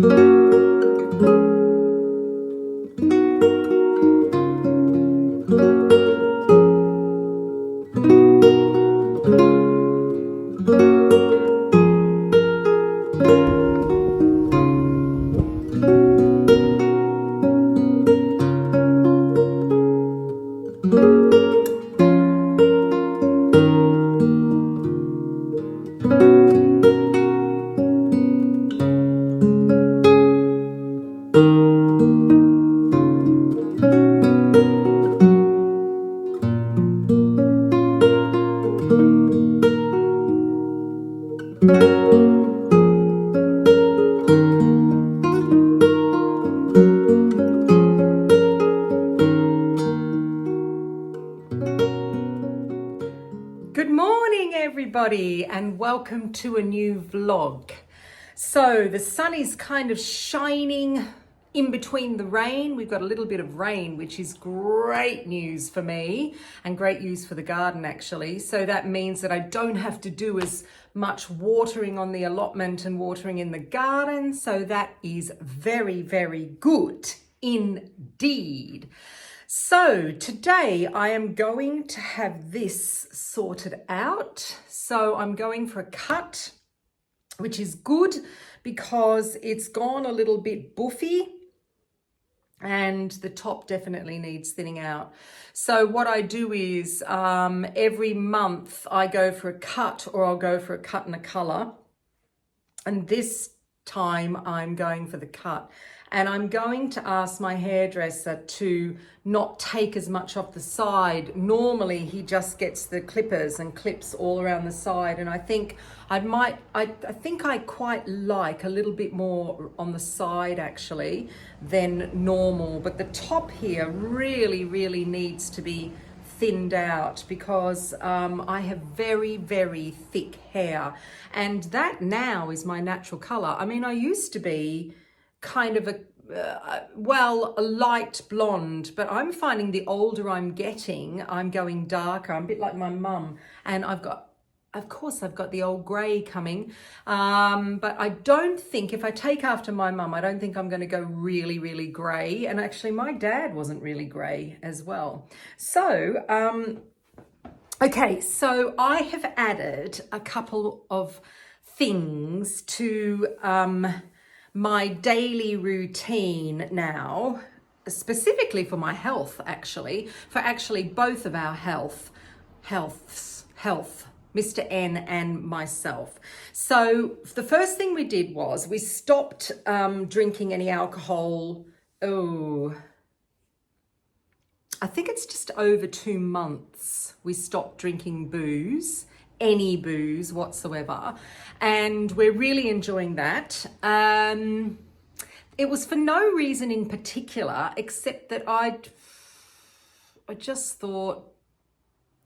Good morning, everybody, and welcome to a new vlog. So the sun is kind of shining in between the rain. We've got a little bit of rain, which is great news for me and great news for the garden, actually. So that means that I don't have to do as much watering on the allotment and watering in the garden. So that is very, very good indeed. So today I am going to have this sorted out. So I'm going for a cut, which is good because it's gone a little bit buffy and the top definitely needs thinning out. So what I do is every month I go for a cut, or I'll go for a cut and a color. And this time I'm going for the cut. And I'm going to ask my hairdresser to not take as much off the side. Normally he just gets the clippers and clips all around the side. And I think I think I quite like a little bit more on the side actually than normal. But the top here really, really needs to be thinned out because I have very, very thick hair. And that now is my natural color. I mean, I used to be kind of a light blonde, but I'm finding the older I'm getting, I'm going darker. I'm a bit like my mum, and of course I've got the old grey coming, but I don't think, if I take after my mum, I don't think I'm going to go really, really grey. And actually my dad wasn't really grey as well. So okay, so I have added a couple of things to my daily routine now, specifically for my health, for both of our health, Mr. N and myself. So the first thing we did was we stopped drinking any alcohol. I think it's just over 2 months we stopped drinking booze, any booze whatsoever, and we're really enjoying that. It was for no reason in particular except that I just thought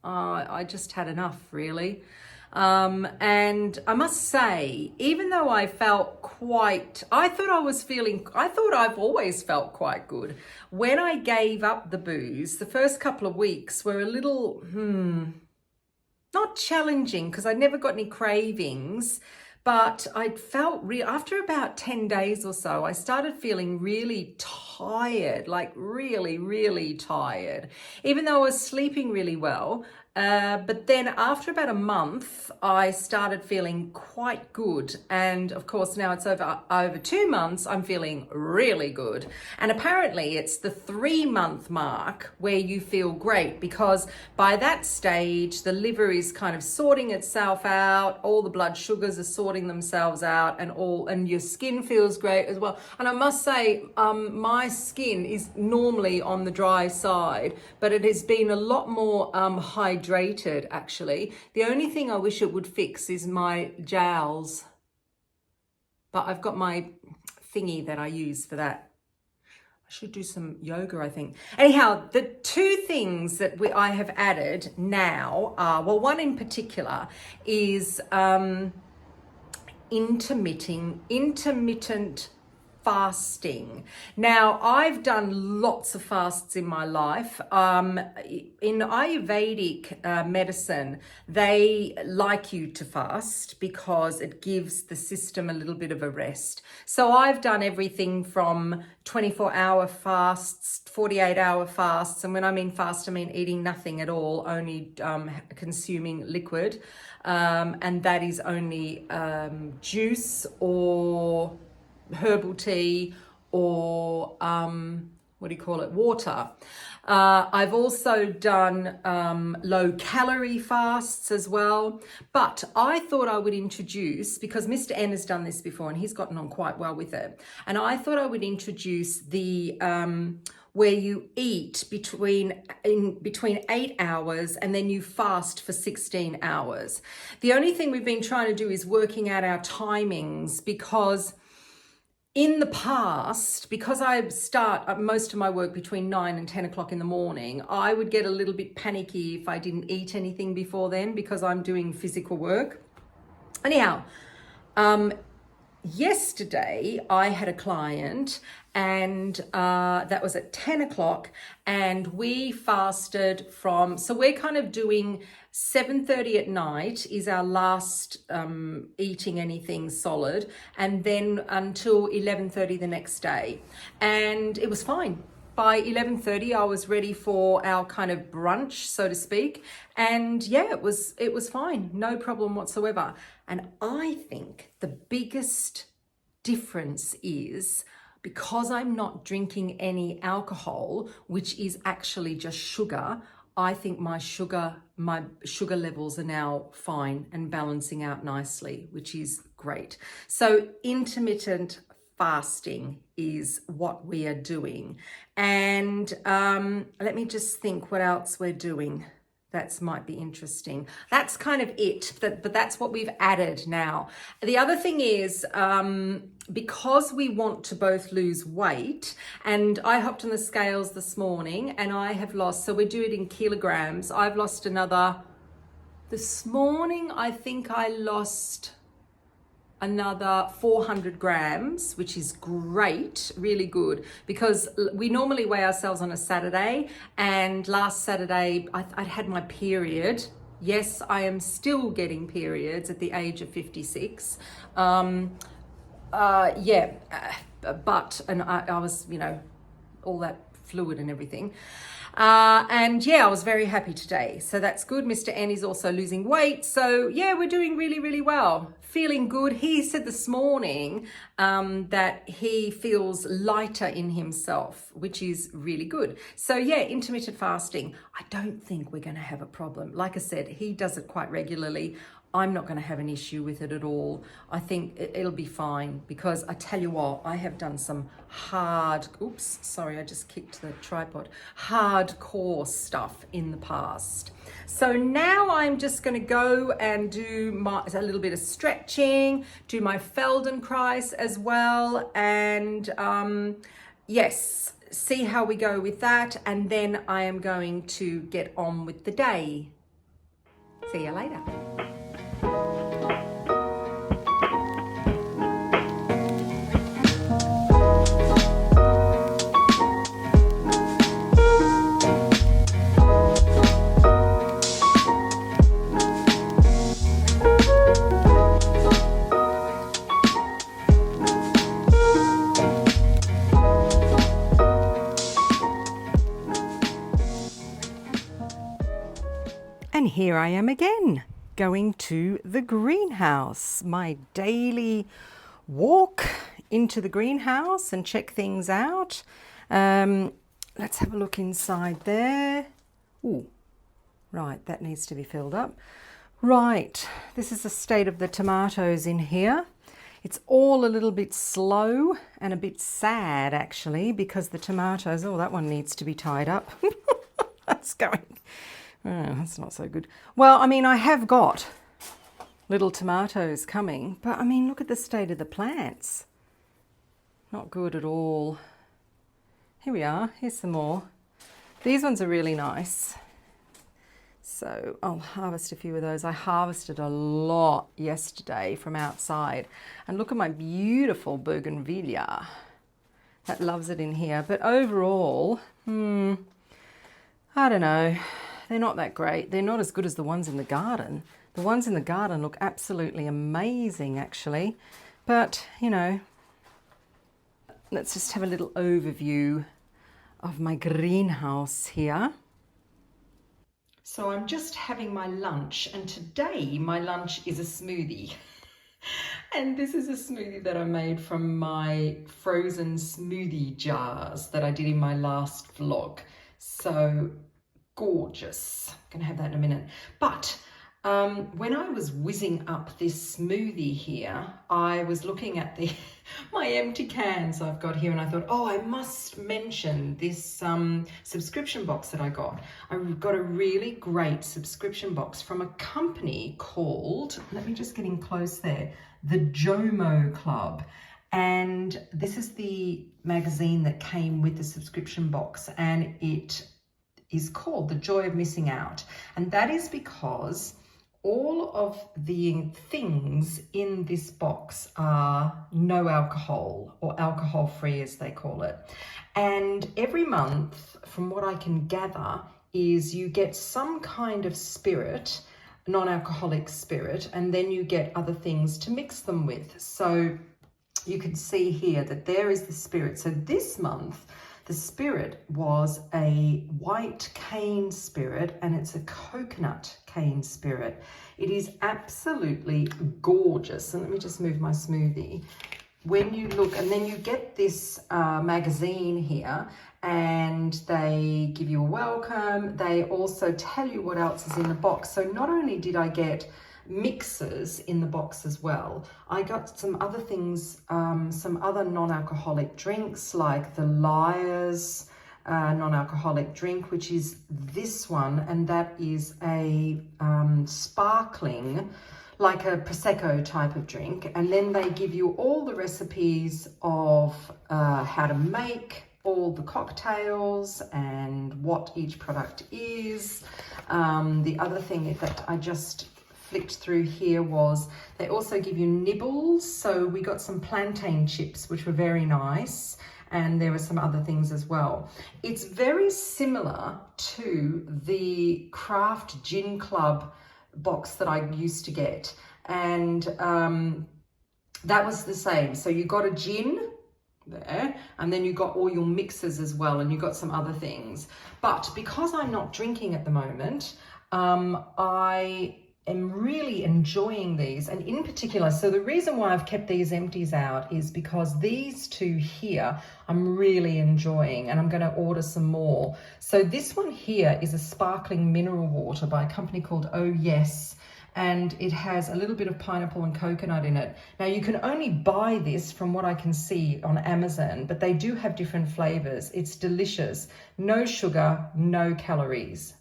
I just had enough, really. And I must say, even though I thought I've always felt quite good. When I gave up the booze, the first couple of weeks were a little, not challenging because I never got any cravings, but I felt after about 10 days or so, I started feeling really tired, like really, really tired, even though I was sleeping really well. But then after about a month, I started feeling quite good. And of course, now it's over 2 months, I'm feeling really good. And apparently it's the 3-month mark where you feel great, because by that stage, the liver is kind of sorting itself out. All the blood sugars are sorting themselves out, and your skin feels great as well. And I must say, my skin is normally on the dry side, but it has been a lot more hydrated, actually. The only thing I wish it would fix is my jowls, but I've got my thingy that I use for that. I should do some yoga, I think. Anyhow, the 2 things that I have added now are, well, one in particular is intermittent fasting. Now, I've done lots of fasts in my life. In Ayurvedic medicine, they like you to fast because it gives the system a little bit of a rest. So I've done everything from 24-hour fasts, 48-hour fasts, and when I mean fast, I mean eating nothing at all, only consuming liquid, and that is only juice or herbal tea or water. I've also done low calorie fasts as well, but I thought I would introduce, because Mr. N has done this before and he's gotten on quite well with it, and I thought I would introduce the where you eat between 8 hours and then you fast for 16 hours. The only thing we've been trying to do is working out our timings, because in the past, because I start most of my work between 9 and 10 o'clock in the morning, I would get a little bit panicky if I didn't eat anything before then, because I'm doing physical work. Anyhow, yesterday I had a client, and that was at 10 o'clock, and we fasted from, so we're kind of doing 7:30 at night is our last eating anything solid, and then until 11:30 the next day. And it was fine. By 11:30, I was ready for our kind of brunch, so to speak. And yeah, it was fine. No problem whatsoever. And I think the biggest difference is, because I'm not drinking any alcohol, which is actually just sugar, I think my sugar levels are now fine and balancing out nicely, which is great. So intermittent fasting is what we are doing. And let me just think what else we're doing. That might be interesting. That's kind of it, but that's what we've added now. The other thing is, because we want to both lose weight, and I hopped on the scales this morning and I have lost, so we do it in kilograms. I've lost this morning, I think I lost another 400 grams, which is great, really good, because we normally weigh ourselves on a Saturday, and last Saturday I'd had my period. Yes, I am still getting periods at the age of 56. But I was, all that fluid and everything. And yeah, I was very happy today. So that's good. Mr. N is also losing weight. So yeah, we're doing really, really well. Feeling good. He said this morning that he feels lighter in himself, which is really good. So yeah, intermittent fasting. I don't think we're going to have a problem. Like I said, he does it quite regularly. I'm not going to have an issue with it at all. I think it'll be fine, because I tell you what, I have done some I just kicked the tripod, hardcore stuff in the past. So now I'm just going to go and do a little bit of stretching, do my Feldenkrais as well, and yes, see how we go with that, and then I am going to get on with the day. See you later. And here I am again, going to the greenhouse, my daily walk into the greenhouse and check things out. Let's have a look inside there. Ooh, right, that needs to be filled up. Right, this is the state of the tomatoes in here. It's all a little bit slow and a bit sad, actually, because the tomatoes, that one needs to be tied up. That's going... Oh, that's not so good. Well, I mean, I have got little tomatoes coming, but I mean, look at the state of the plants. Not good at all. Here we are. Here's some more. These ones are really nice. So I'll harvest a few of those. I harvested a lot yesterday from outside. And look at my beautiful bougainvillea. that loves it in here. But overall, I don't know. They're not that great. They're not as good as the ones in the garden. The ones in the garden look absolutely amazing, actually. But, you know, let's just have a little overview of my greenhouse here. So I'm just having my lunch, and today my lunch is a smoothie. And this is a smoothie that I made from my frozen smoothie jars that I did in my last vlog. So gorgeous. I'm gonna have that in a minute. But when I was whizzing up this smoothie here, I was looking at my empty cans I've got here, and I thought, oh, I must mention this subscription box that I got. I got a really great subscription box from a company called, let me just get in close there, the Jomo Club. And this is the magazine that came with the subscription box, and it is called The Joy of Missing Out. And that is because all of the things in this box are no alcohol, or alcohol free as they call it. And every month, from what I can gather, is you get some kind of spirit, non-alcoholic spirit, and then you get other things to mix them with. So you can see here that there is the spirit. So this month, the spirit was a white cane spirit, and it's a coconut cane spirit. It is absolutely gorgeous. And let me just move my smoothie. When you look, and then you get this magazine here, and they give you a welcome. They also tell you what else is in the box. So not only did I get mixers in the box as well, I got some other things, some other non-alcoholic drinks like the Liars non-alcoholic drink, which is this one, and that is a sparkling, like a Prosecco type of drink. And then they give you all the recipes of how to make all the cocktails and what each product is. The other thing that I just flicked through here was they also give you nibbles. So we got some plantain chips, which were very nice. And there were some other things as well. It's very similar to the Craft Gin Club box that I used to get. And that was the same. So you got a gin there, and then you got all your mixes as well, and you got some other things. But because I'm not drinking at the moment, I am really enjoying these, and in particular, so the reason why I've kept these empties out is because these two here I'm really enjoying, and I'm going to order some more. So this one here is a sparkling mineral water by a company called Oh Yes, and it has a little bit of pineapple and coconut in it. Now you can only buy this, from what I can see, on Amazon, but they do have different flavors. It's delicious. No sugar, no calories.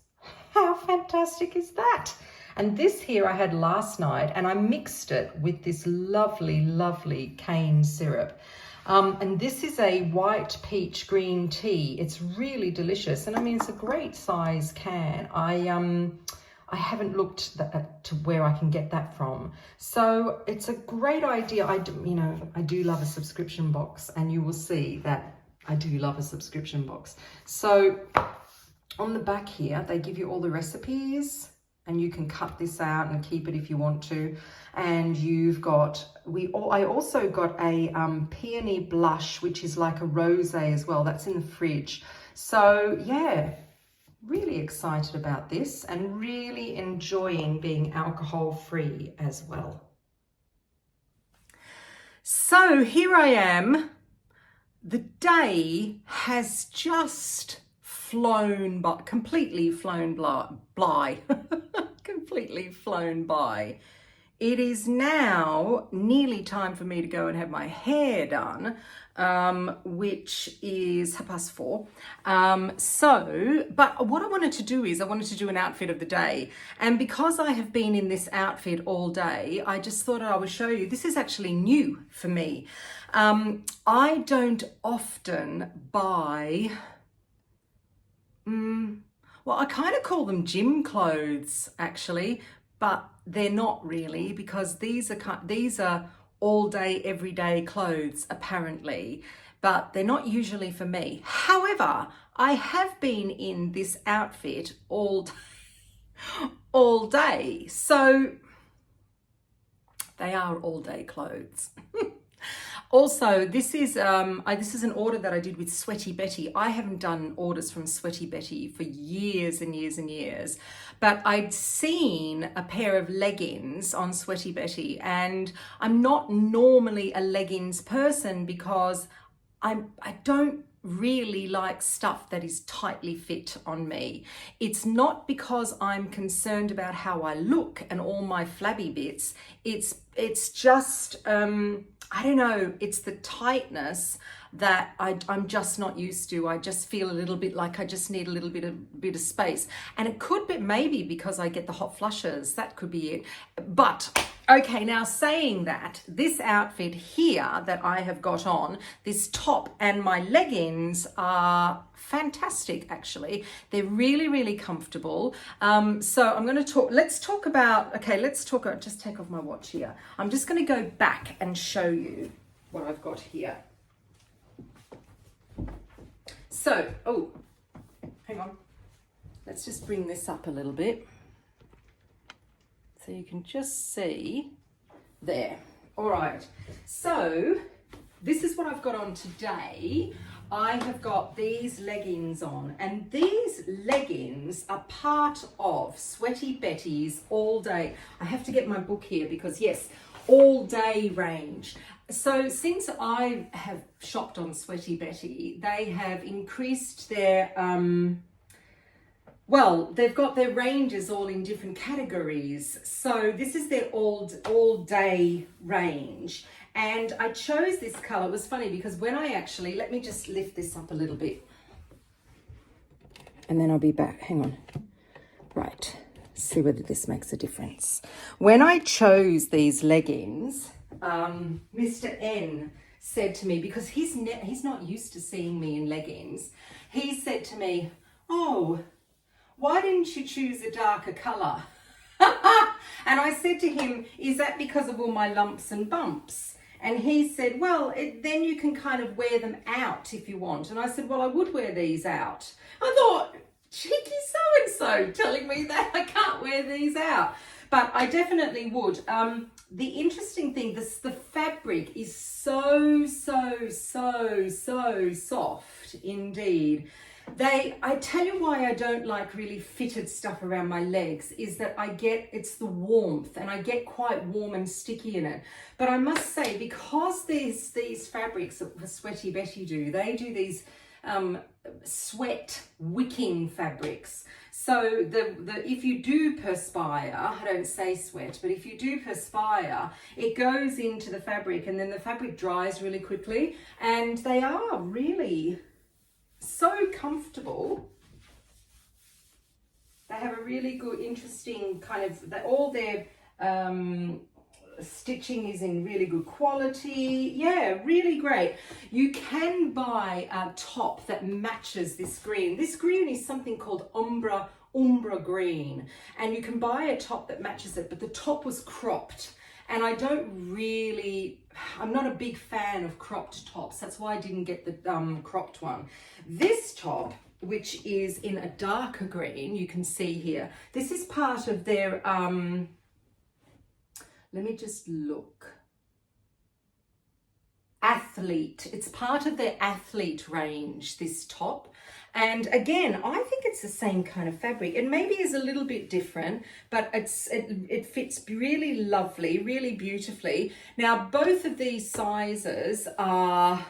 How fantastic is that? And this here I had last night, and I mixed it with this lovely, lovely cane syrup. And this is a white peach green tea. It's really delicious. And I mean, it's a great size can. I haven't looked to where I can get that from. So it's a great idea. I do love a subscription box, and you will see that I do love a subscription box. So on the back here, they give you all the recipes, and you can cut this out and keep it if you want to. And you've got, I also got a peony blush, which is like a rosé as well. That's in the fridge. So yeah, really excited about this, and really enjoying being alcohol free as well. So here I am. The day has just flown by, completely flown by. Completely flown by. It is now nearly time for me to go and have my hair done, which is 4:30. But what I wanted to do is I wanted to do an outfit of the day. And because I have been in this outfit all day, I just thought I would show you. This is actually new for me. I don't often buy, well, I kind of call them gym clothes actually, but they're not really, because these are all day, everyday clothes, apparently, but they're not usually for me. However, I have been in this outfit all day. So they are all day clothes. Also, this is an order that I did with Sweaty Betty. I haven't done orders from Sweaty Betty for years and years and years, but I'd seen a pair of leggings on Sweaty Betty, and I'm not normally a leggings person because I don't really like stuff that is tightly fit on me. It's not because I'm concerned about how I look and all my flabby bits. It's just I don't know, it's the tightness that I'm just not used to. I just feel a little bit like I just need a little bit of space. And it could be maybe because I get the hot flushes. That could be it. But okay, now saying that, this outfit here that I have got on, this top and my leggings are fantastic, actually. They're really, really comfortable. So I'm going to let's talk about, just take off my watch here. I'm just going to go back and show you what I've got here. So, oh, hang on. Let's just bring this up a little bit. So you can just see there. All right. So this is what I've got on today. I have got these leggings on, and these leggings are part of Sweaty Betty's all day. I have to get my book here because yes, all day range. So since I have shopped on Sweaty Betty, they have increased their, they've got their ranges all in different categories. So this is their all day range. And I chose this color. It was funny because when I actually, let me just lift this up a little bit. And then I'll be back. Hang on. Right. See whether this makes a difference. When I chose these leggings, Mr. N said to me, because he's not used to seeing me in leggings, he said to me, "Oh, why didn't you choose a darker color?" And I said to him, "Is that because of all my lumps and bumps?" And he said, "Well, then you can kind of wear them out if you want." And I said, "Well, I would wear these out." I thought, cheeky so-and-so telling me that I can't wear these out. But I definitely would. The interesting thing, the fabric is so soft indeed. I tell you why I don't like really fitted stuff around my legs is that it's the warmth, and I get quite warm and sticky in it. But I must say, because these fabrics that Sweaty Betty do, they do these sweat wicking fabrics. So if you do perspire, I don't say sweat, but if you do perspire, it goes into the fabric and then the fabric dries really quickly, and they are really so comfortable. They have a really good, interesting kind of, all their stitching is in really good quality. Yeah, really great. You can buy a top that matches this green. This green is something called umbra green, and you can buy a top that matches it, but the top was cropped, and I'm not a big fan of cropped tops. That's why I didn't get the cropped one. This top, which is in a darker green, you can see here, this is part of their let me just look. Athlete. It's part of their athlete range, this top. And again, I think it's the same kind of fabric. It maybe is a little bit different, but it fits really lovely, really beautifully. Now, both of these sizes are,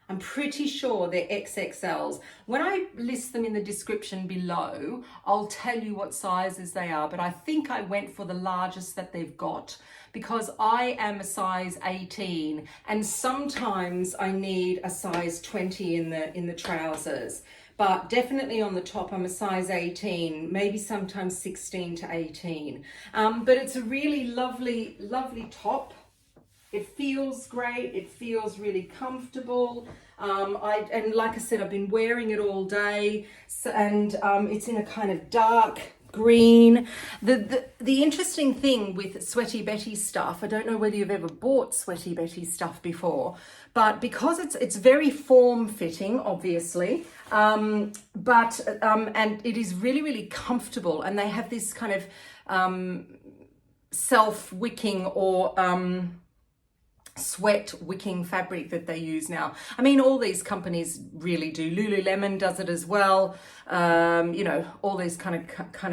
I'm pretty sure they're XXLs. When I list them in the description below, I'll tell you what sizes they are, but I think I went for the largest that they've got because I am a size 18 and sometimes I need a size 20 in the trousers. But definitely on the top, I'm a size 18, maybe sometimes 16 to 18. But it's a really lovely, lovely top. It feels great. It feels really comfortable. And like I said, I've been wearing it all day. So, and it's in a kind of dark green. The interesting thing with Sweaty Betty stuff, I don't know whether you've ever bought Sweaty Betty stuff before, but because it's very form fitting, obviously, and it is really, really comfortable, and they have this kind of self-wicking or sweat wicking fabric that they use now. I mean, all these companies really do. Lululemon does it as well. You know, all these kind of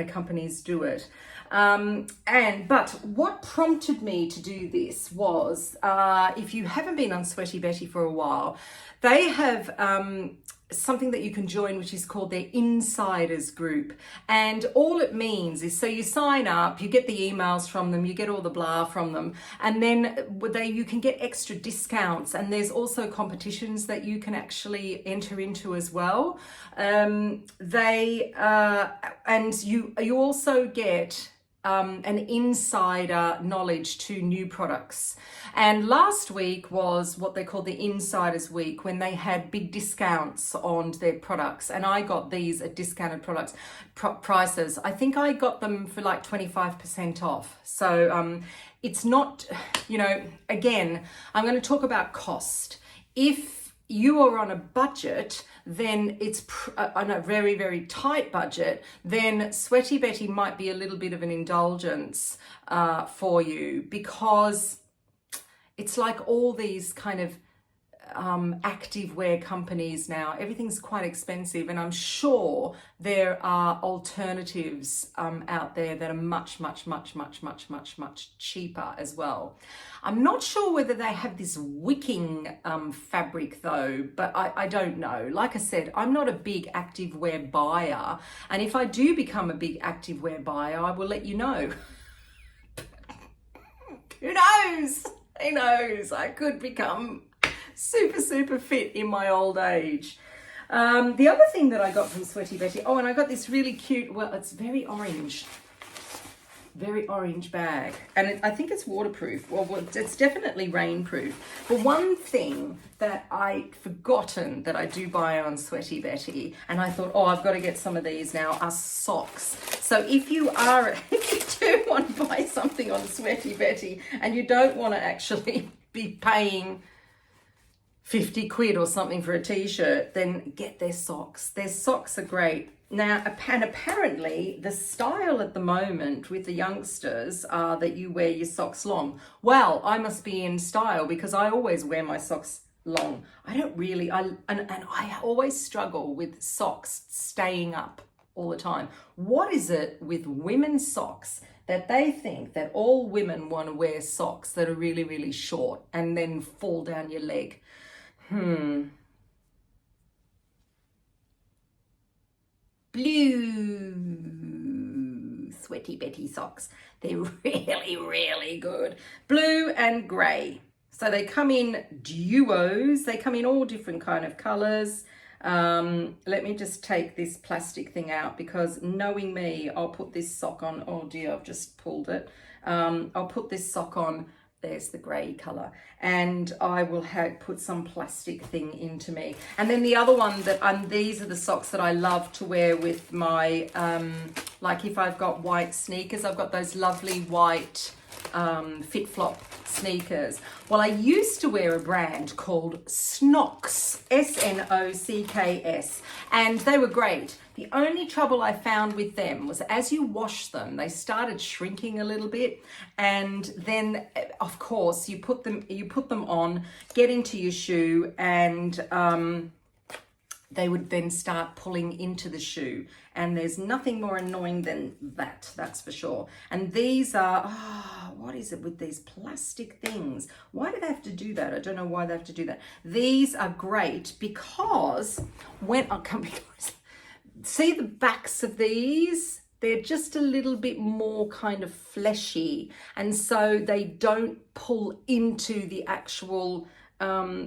companies do it. But what prompted me to do this was, if you haven't been on Sweaty Betty for a while, they have something that you can join, which is called their Insiders group. And all it means is, so you sign up, you get the emails from them, you get all the blah from them, and then you can get extra discounts. And there's also competitions that you can actually enter into as well. And you also get an insider knowledge to new products. And last week was what they call the Insiders Week, when they had big discounts on their products. And I got these at discounted prices. I think I got them for like 25% off. So it's not, you know, again, I'm going to talk about cost. If you are on a budget, then it's on a very, very tight budget, then Sweaty Betty might be a little bit of an indulgence for you, because it's like all these kind of activewear companies now, everything's quite expensive, and I'm sure there are alternatives out there that are much cheaper as well. I'm not sure whether they have this wicking fabric though, but I don't know. Like I said, I'm not a big activewear buyer, and if I do become a big activewear buyer, I will let you know. Who knows? Who knows? I could become super fit in my old age. The other thing that I got from Sweaty Betty, oh, and I got this really cute, well, it's very orange bag, and I think it's waterproof. Well, it's definitely rainproof. But one thing that I'd forgotten that I do buy on Sweaty Betty, and I thought, oh, I've got to get some of these now, are socks. So if you do want to buy something on Sweaty Betty and you don't want to actually be paying 50 quid or something for a t-shirt, then get their socks. Their socks are great. Now, and apparently the style at the moment with the youngsters are that you wear your socks long. Well, I must be in style, because I always wear my socks long. I don't really, and I always struggle with socks staying up all the time. What is it with women's socks that they think that all women want to wear socks that are really, really short and then fall down your leg? Blue Sweaty Betty socks. They're really, really good. Blue and grey. So they come in duos. They come in all different kind of colours. Let me just take this plastic thing out, because knowing me, I'll put this sock on. Oh dear, I've just pulled it. I'll put this sock on. There's the grey colour, and I will put some plastic thing into me. And then the other one that these are the socks that I love to wear with my like if I've got white sneakers, I've got those lovely white Fit Flop sneakers. Well, I used to wear a brand called Snocks, Snocks, and they were great. The only trouble I found with them was, as you wash them, they started shrinking a little bit, and then of course you put them on, get into your shoe, and they would then start pulling into the shoe, and there's nothing more annoying than that, that's for sure. And these are, what is it with these plastic things? Why do they have to do that? I don't know why they have to do that. These are great because when I come, see the backs of these? They're just a little bit more kind of fleshy, and so they don't pull into the actual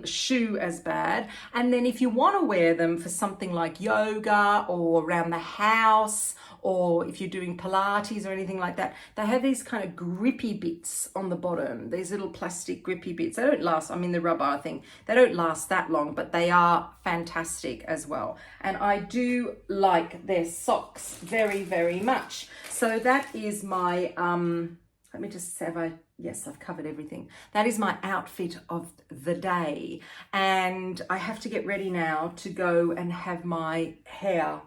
shoe as bad. And then if you want to wear them for something like yoga or around the house or if you're doing Pilates or anything like that, they have these kind of grippy bits on the bottom, these little plastic grippy bits. They don't last, I mean the rubber thing, they don't last that long, but they are fantastic as well. And I do like their socks very, very much. So that is my, let me just say, yes, I've covered everything. That is my outfit of the day. And I have to get ready now to go and have my hair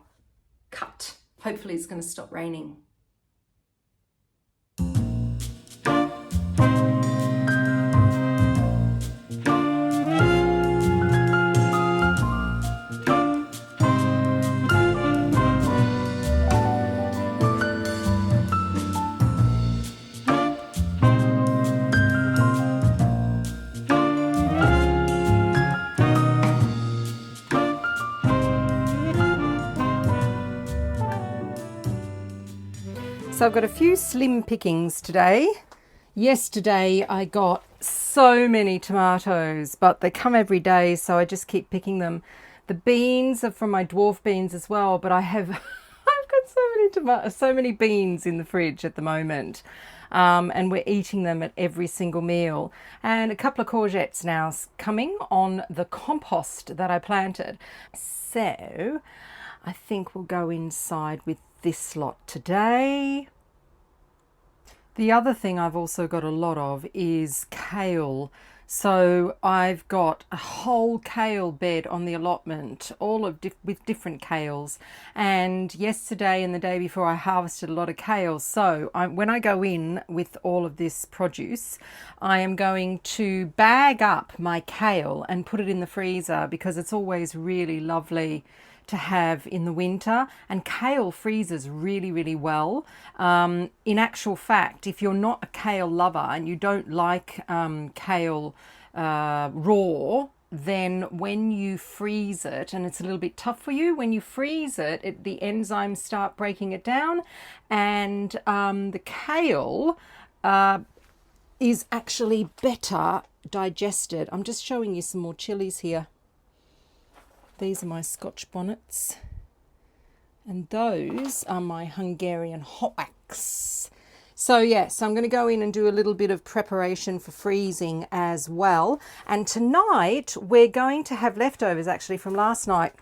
cut. Hopefully it's going to stop raining. So I've got a few slim pickings today. Yesterday I got so many tomatoes, but they come every day, so I just keep picking them. The beans are from my dwarf beans as well, but I've got so many beans in the fridge at the moment. And we're eating them at every single meal. And a couple of courgettes now coming on the compost that I planted. So I think we'll go inside with this lot today. The other thing I've also got a lot of is kale. So I've got a whole kale bed on the allotment, all of with different kales. And yesterday and the day before I harvested a lot of kale. So when I go in with all of this produce, I am going to bag up my kale and put it in the freezer, because it's always really lovely to have in the winter, and kale freezes really, really well. In actual fact, if you're not a kale lover and you don't like kale raw, then when you freeze it, and it's a little bit tough for you, when you freeze it, the enzymes start breaking it down, and the kale is actually better digested. I'm just showing you some more chilies here. These are my Scotch bonnets, and those are my Hungarian hot wax. So yes, I'm going to go in and do a little bit of preparation for freezing as well. And tonight we're going to have leftovers actually from last night.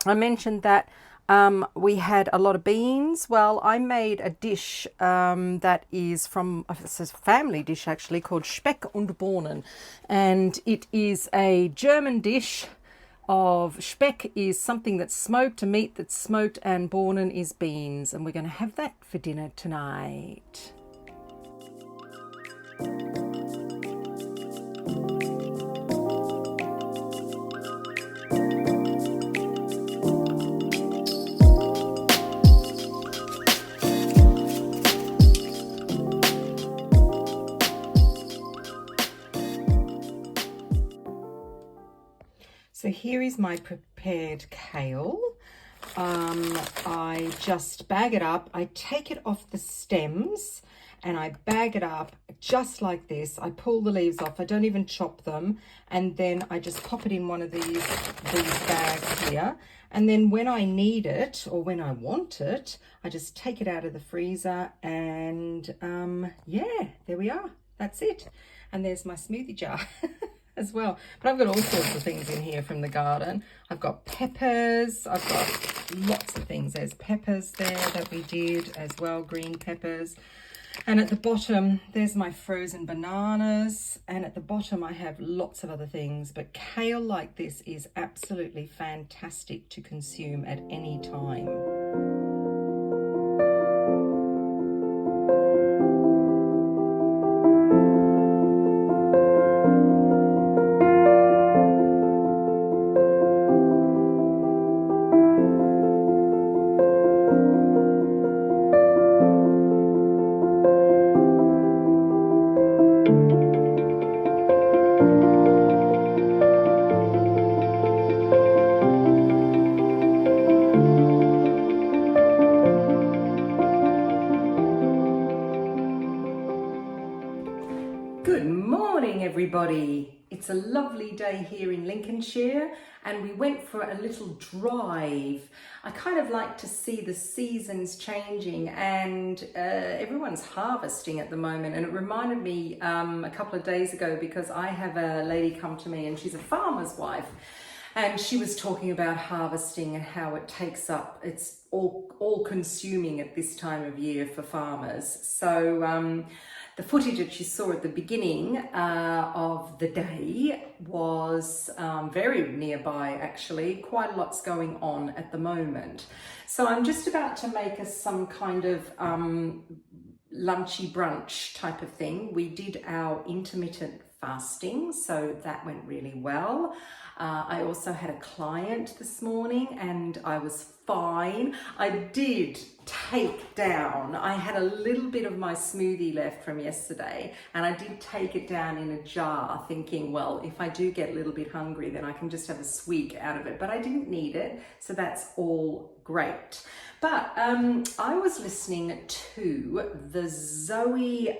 I mentioned that we had a lot of beans. Well, I made a dish that is from, it's a family dish actually, called Speck und Bohnen. And it is a German dish of Speck is something that's smoked, a meat that's smoked, and Bohnen is beans. And we're going to have that for dinner tonight. So here is my prepared kale. I just bag it up. I take it off the stems and I bag it up just like this. I pull the leaves off. I don't even chop them. And then I just pop it in one of these bags here. And then when I need it, or when I want it, I just take it out of the freezer, and yeah, there we are. That's it. And there's my smoothie jar. As well, but I've got all sorts of things in here from the garden. I've got peppers, I've got lots of things. There's peppers there that we did as well, green peppers. And at the bottom, there's my frozen bananas. And at the bottom, I have lots of other things. But kale like this is absolutely fantastic to consume at any time. It's a lovely day here in Lincolnshire, and we went for a little drive. I kind of like to see the seasons changing, and everyone's harvesting at the moment. And it reminded me a couple of days ago, because I have a lady come to me and she's a farmer's wife. And she was talking about harvesting and how it takes up, it's all consuming at this time of year for farmers. So the footage that she saw at the beginning of the day was very nearby, actually. Quite a lot's going on at the moment. So I'm just about to make us some kind of lunchy brunch type of thing. We did our intermittent fasting, so that went really well. I also had a client this morning and I was fine. I did take down, I had a little bit of my smoothie left from yesterday, and I did take it down in a jar thinking, well, if I do get a little bit hungry, then I can just have a swig out of it, but I didn't need it, so that's all great. But I was listening to the Zoe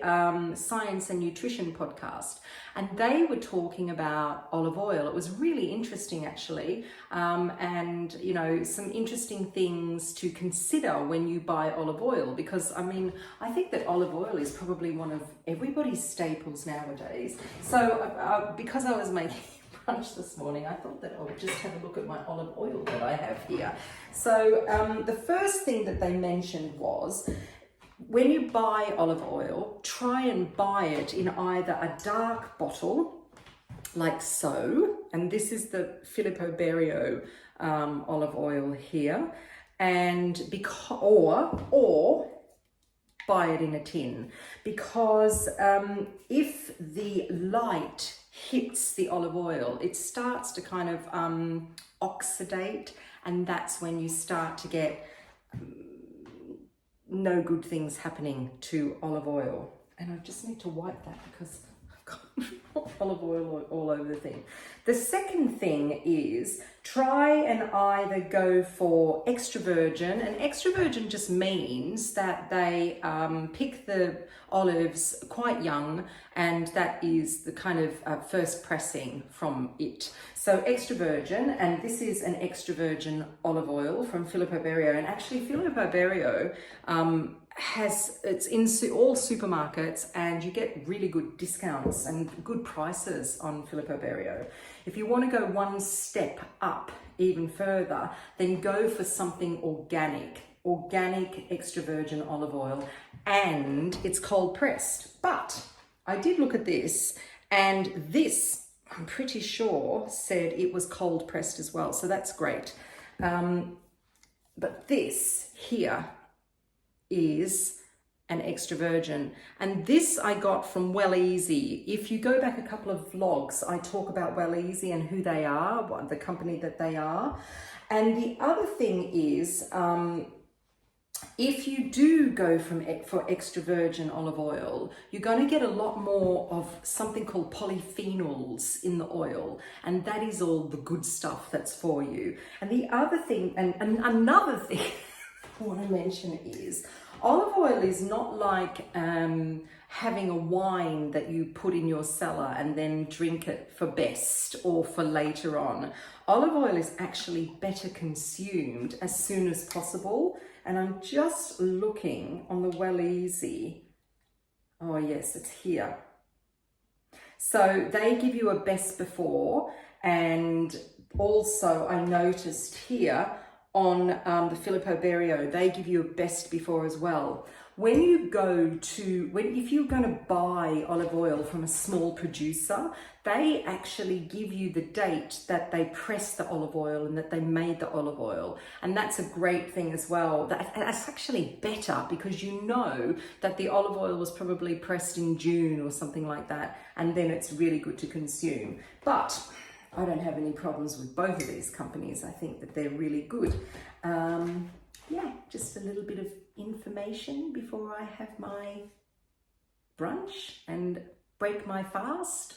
Science and Nutrition podcast, and they were talking about olive oil. It was really interesting, actually, and you know, some interesting things to consider when you buy olive oil, because I mean, I think that olive oil is probably one of everybody's staples nowadays. So because I was making brunch this morning, I thought that I would just have a look at my olive oil that I have here. So the first thing that they mentioned was, when you buy olive oil, try and buy it in either a dark bottle, like so, and this is the Filippo Berio olive oil here, and or buy it in a tin, because if the light hits the olive oil, it starts to kind of oxidate, and that's when you start to get no good things happening to olive oil. And I just need to wipe that because I've got olive oil all over the thing. The second thing is, try and either go for extra virgin, and extra virgin just means that they pick the olives quite young, and that is the kind of first pressing from it. So extra virgin, and this is an extra virgin olive oil from Filippo Berio, and actually Filippo Berio it's in all supermarkets, and you get really good discounts and good prices on Filippo Berio. If you want to go one step up even further, then go for something organic extra virgin olive oil, and it's cold pressed. But I did look at this, and this, I'm pretty sure, said it was cold pressed as well, so that's great. But this here is an extra virgin, and this I got from Well Easy. If you go back a couple of vlogs, I talk about Well Easy and who they are, the company that they are. And the other thing is, if you do go for extra virgin olive oil, you're going to get a lot more of something called polyphenols in the oil, and that is all the good stuff that's for you. And the other thing, and another thing I want to mention is, olive oil is not like having a wine that you put in your cellar and then drink it for best or for later on. Olive oil is actually better consumed as soon as possible. And I'm just looking on the Well Easy. Oh yes, it's here. So they give you a best before, and also I noticed here on the Filippo Berio, they give you a best before as well. When you if you're going to buy olive oil from a small producer, they actually give you the date that they pressed the olive oil and that they made the olive oil. And that's a great thing as well. That's actually better, because you know that the olive oil was probably pressed in June or something like that, and then it's really good to consume. But I don't have any problems with both of these companies. I think that they're really good. Yeah, just a little bit of information before I have my brunch and break my fast.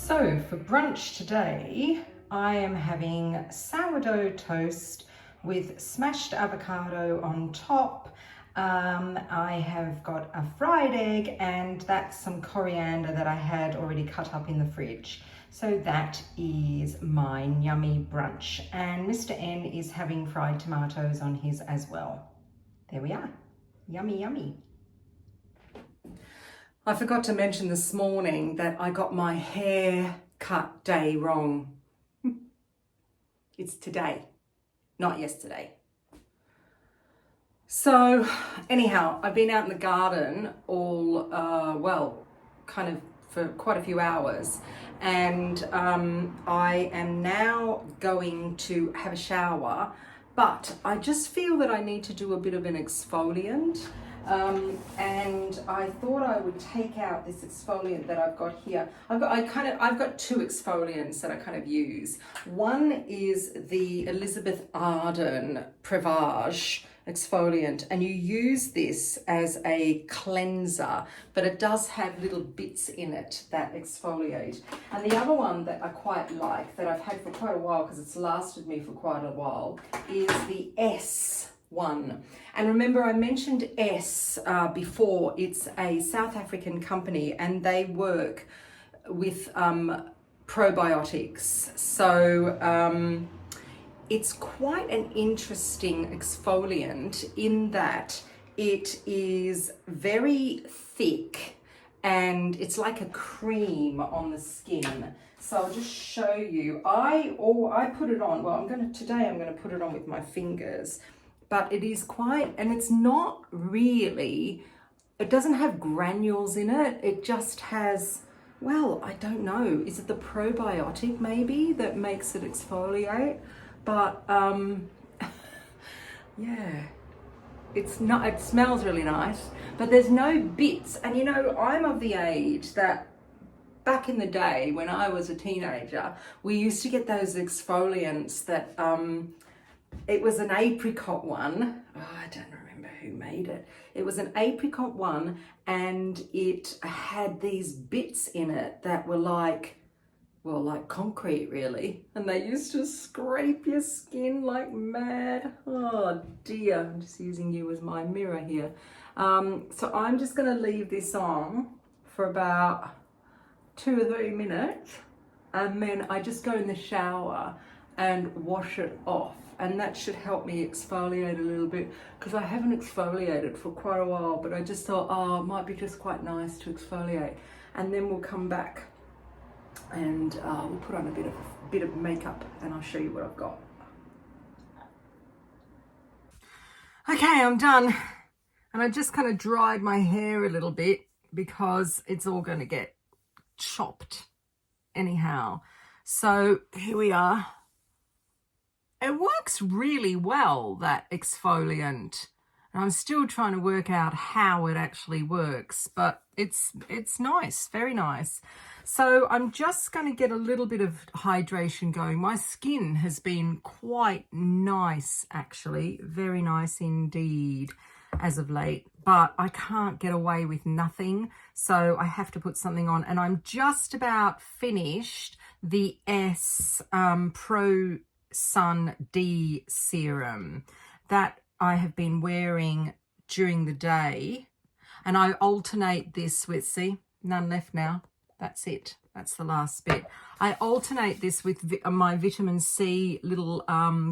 So for brunch today, I am having sourdough toast with smashed avocado on top. I have got a fried egg, and that's some coriander that I had already cut up in the fridge. So that is my yummy brunch. And Mr. N is having fried tomatoes on his as well. There we are. Yummy, yummy. I forgot to mention this morning that I got my haircut day wrong. It's today, not yesterday. So anyhow, I've been out in the garden all, kind of for quite a few hours, and I am now going to have a shower, but I just feel that I need to do a bit of an exfoliant. And I thought I would take out this exfoliant that I've got here. I've got two exfoliants that I kind of use. One is the Elizabeth Arden Prevage exfoliant, and you use this as a cleanser, but it does have little bits in it that exfoliate. And the other one that I quite like, that I've had for quite a while because it's lasted me for quite a while, is the S one. And remember, I mentioned S before. It's a South African company, and they work with probiotics. So it's quite an interesting exfoliant in that it is very thick and it's like a cream on the skin. So I'll just show you. I put it on. Well, today I'm going to put it on with my fingers. But it is quite, and it's not really, it doesn't have granules in it. It just has, well, I don't know. Is it the probiotic maybe that makes it exfoliate? But yeah, it's not, it smells really nice, but there's no bits. And you know, I'm of the age that back in the day when I was a teenager, we used to get those exfoliants that, it was an apricot one. Oh, I don't remember who made it. It was an apricot one, and it had these bits in it that were like, well, like concrete really. And they used to scrape your skin like mad. Oh dear, I'm just using you as my mirror here. So I'm just gonna leave this on for about 2 or 3 minutes, and then I just go in the shower and wash it off. And that should help me exfoliate a little bit, because I haven't exfoliated for quite a while, but I just thought, oh, it might be just quite nice to exfoliate. And then we'll come back and we'll put on a bit of makeup, and I'll show you what I've got. Okay, I'm done. And I just kind of dried my hair a little bit because it's all going to get chopped anyhow. So here we are. It works really well, that exfoliant. And I'm still trying to work out how it actually works, but it's nice, very nice. So I'm just going to get a little bit of hydration going. My skin has been quite nice, actually, very nice indeed as of late, but I can't get away with nothing, so I have to put something on. And I'm just about finished the S Pro Sun D serum that I have been wearing during the day, and I alternate this with, see, none left now, that's it, that's the last bit. I alternate this with my vitamin C little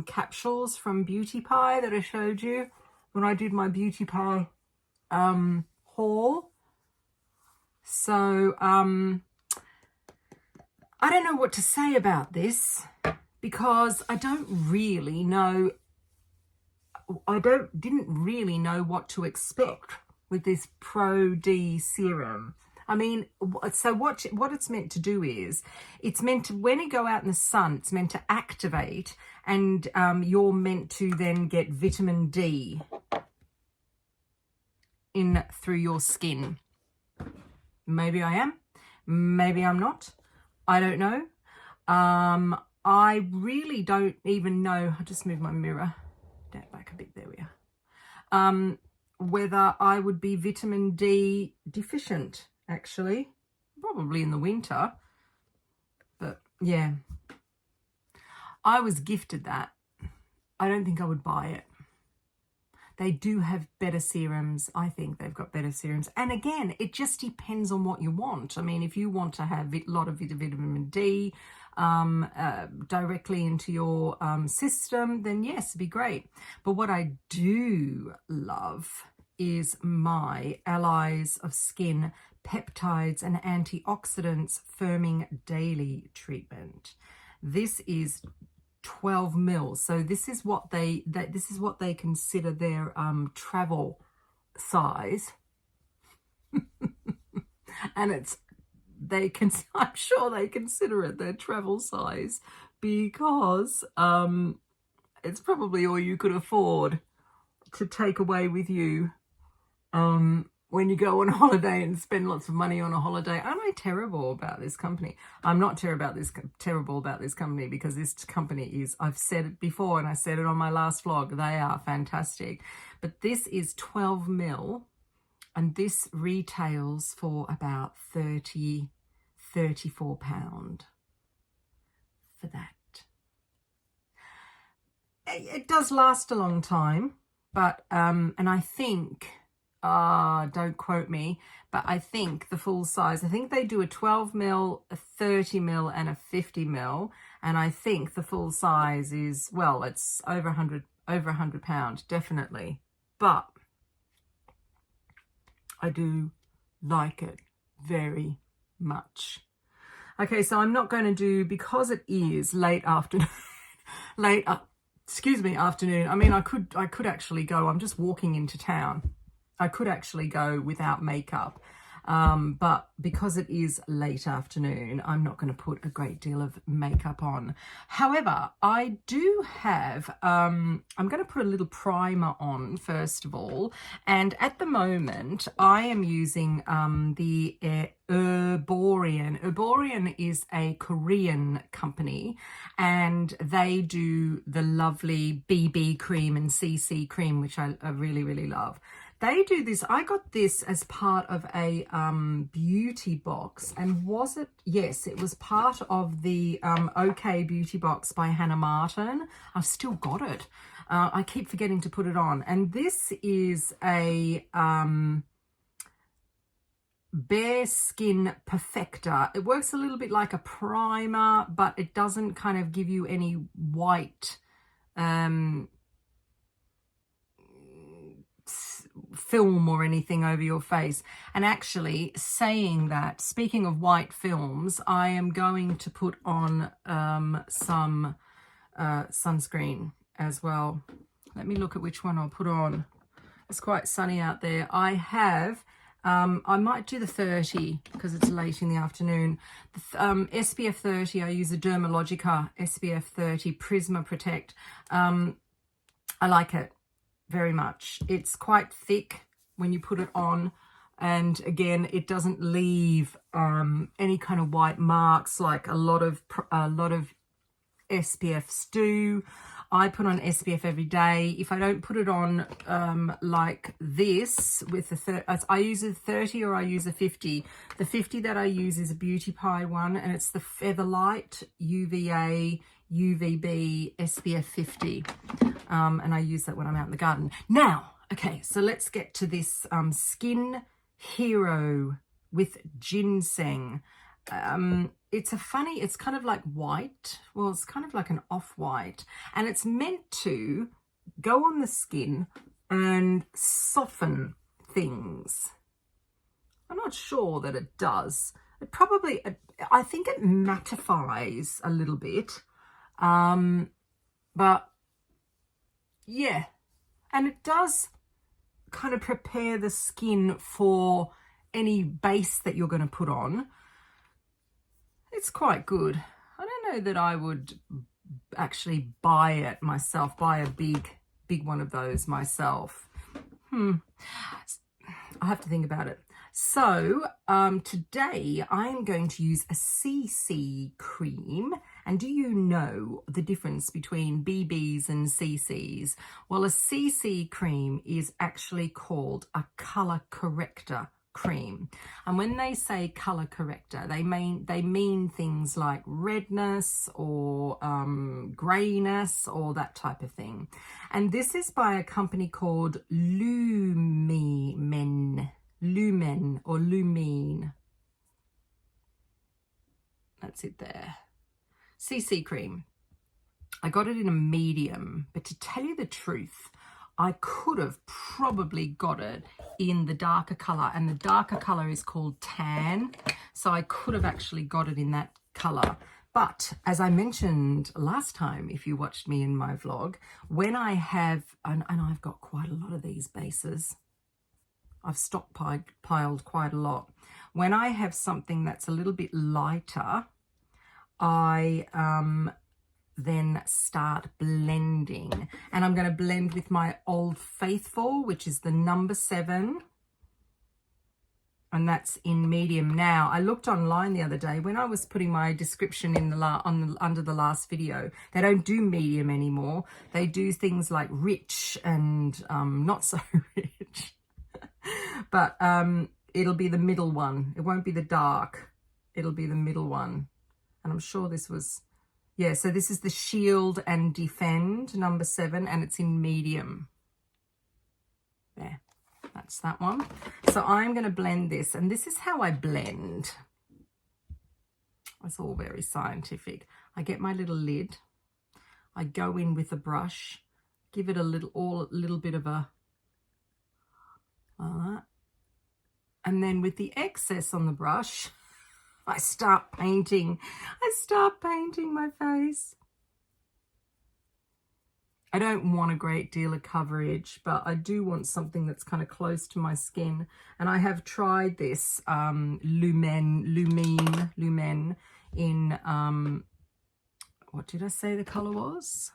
capsules from Beauty Pie that I showed you when I did my Beauty Pie haul. So I don't know what to say about this, because I didn't really know what to expect with this Pro D serum. I mean, so what it's meant to do is, it's meant to, when you go out in the sun, it's meant to activate, and you're meant to then get vitamin D in through your skin. Maybe I am, maybe I'm not, I don't know. I really don't even know. I'll just move my mirror down back a bit. There we are. Whether I would be vitamin D deficient, actually. Probably in the winter. Yeah. I was gifted that. I don't think I would buy it. They do have better serums. I think they've got better serums. And again, it just depends on what you want. I mean, if you want to have a lot of vitamin D directly into your system, then yes, it'd be great. But what I do love is my Allies of Skin Peptides and Antioxidants Firming Daily Treatment. This is 12 mils. So this is what they consider their travel size. And I'm sure they consider it their travel size because it's probably all you could afford to take away with you when you go on holiday and spend lots of money on a holiday. Am I terrible about this company? I'm not terrible about this company because this company is, I've said it before and I said it on my last vlog, they are fantastic. But this is 12 mil and this retails for about £34 for that. It does last a long time, but, and I think, don't quote me, but I think the full size, I think they do a 12 mil, a 30 mil and a 50 mil. And I think the full size is, well, it's over 100 pounds, definitely. But I do like it very much. Okay, so I'm not going to do, because it is late afternoon, afternoon. I mean, I could actually go, I'm just walking into town. I could actually go without makeup, but because it is late afternoon, I'm not going to put a great deal of makeup on. However, I do have, I'm going to put a little primer on first of all, and at the moment I am using the Herborian. Herborian is a Korean company and they do the lovely BB cream and CC cream, which I really, really love. They do this. I got this as part of a beauty box. And was it? Yes, it was part of the OK Beauty Box by Hannah Martin. I've still got it. I keep forgetting to put it on. And this is a Bare Skin Perfector. It works a little bit like a primer, but it doesn't kind of give you any white film or anything over your face. And actually, saying that, speaking of white films, I am going to put on some sunscreen as well. Let me look at which one I'll put on. It's quite sunny out there. I have I might do the 30 because it's late in the afternoon. SPF 30, I use a Dermalogica SPF 30 Prisma Protect. I like it very much. It's quite thick when you put it on, and again, it doesn't leave any kind of white marks like a lot of SPFs do. I put on SPF every day. If I don't put it on like this with the I use a 30 or I use a 50. The 50 that I use is a Beauty Pie one, and it's the Featherlight UVA UVB SPF 50. And I use that when I'm out in the garden. Now, okay, so let's get to this Skin Hero with ginseng. It's kind of like white. Well, it's kind of like an off-white, and it's meant to go on the skin and soften things. I'm not sure that it does. It probably, I think it mattifies a little bit. But yeah, and it does kind of prepare the skin for any base that you're going to put on. It's quite good. I don't know that I would actually buy it myself, buy a big one of those myself. I have to think about it. So today I'm going to use a CC cream. And do you know the difference between BBs and CCs? Well, a CC cream is actually called a color corrector cream. And when they say color corrector, they mean things like redness or grayness or that type of thing. And this is by a company called Lumen or Lumine. That's it there. CC cream. I got it in a medium, but to tell you the truth, I could have probably got it in the darker color, and the darker color is called tan. So I could have actually got it in that color. But as I mentioned last time, if you watched me in my vlog, when I have, and I've got quite a lot of these bases, I've stockpiled quite a lot. When I have something that's a little bit lighter, I then start blending, and I'm going to blend with my Old Faithful, which is the number 7, and that's in medium. Now I looked online the other day when I was putting my description in the under the last video. They don't do medium anymore. They do things like rich and not so rich, but it'll be the middle one. It won't be the dark, it'll be the middle one. And I'm sure this was, yeah, so this is the Shield and Defend number 7, and it's in medium. There, that's that one. So I'm going to blend this, and this is how I blend. It's all very scientific. I get my little lid. I go in with a brush, give it a little bit of a, and then with the excess on the brush, I start painting my face. I don't want a great deal of coverage, but I do want something that's kind of close to my skin. And I have tried this Lumen in, what did I say the color was?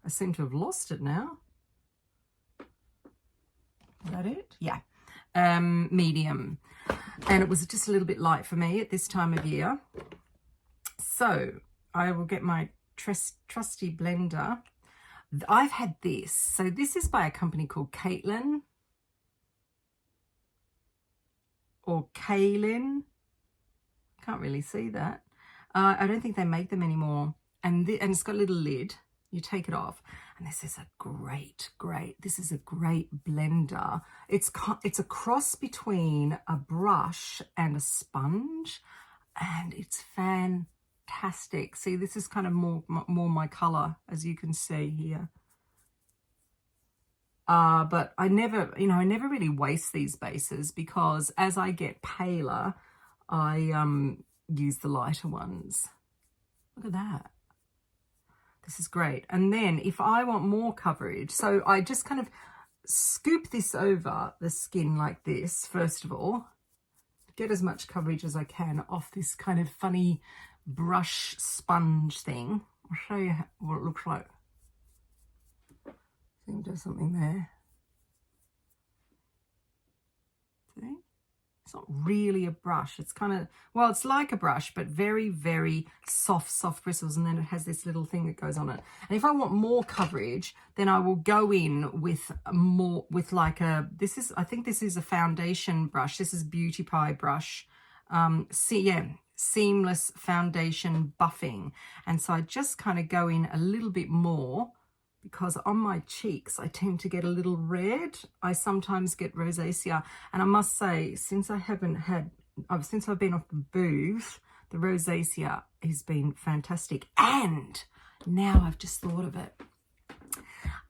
I seem to have lost it now. Is that it? Yeah. Medium. And it was just a little bit light for me at this time of year. So I will get my trusty blender. I've had this. So this is by a company called Caitlin or Kaylin. Can't really see that. I don't think they make them anymore. And it's got a little lid. You take it off, and this is a great blender. It's a cross between a brush and a sponge, and it's fantastic. See, this is kind of more my color, as you can see here. But I never really waste these bases, because as I get paler, I use the lighter ones. Look at that. This is great. And then if I want more coverage, so I just kind of scoop this over the skin like this, first of all, get as much coverage as I can off this kind of funny brush sponge thing. I'll show you what it looks like. I think there's something there. See? It's not really a brush. It's kind of, well, it's like a brush, but very, very soft bristles. And then it has this little thing that goes on it. And if I want more coverage, then I will go in with like a, I think this is a foundation brush. This is Beauty Pie brush. Seamless foundation buffing. And so I just kind of go in a little bit more, because on my cheeks I tend to get a little red. I sometimes get rosacea, and I must say, since I've been off the booze, the rosacea has been fantastic. And now I've just thought of it.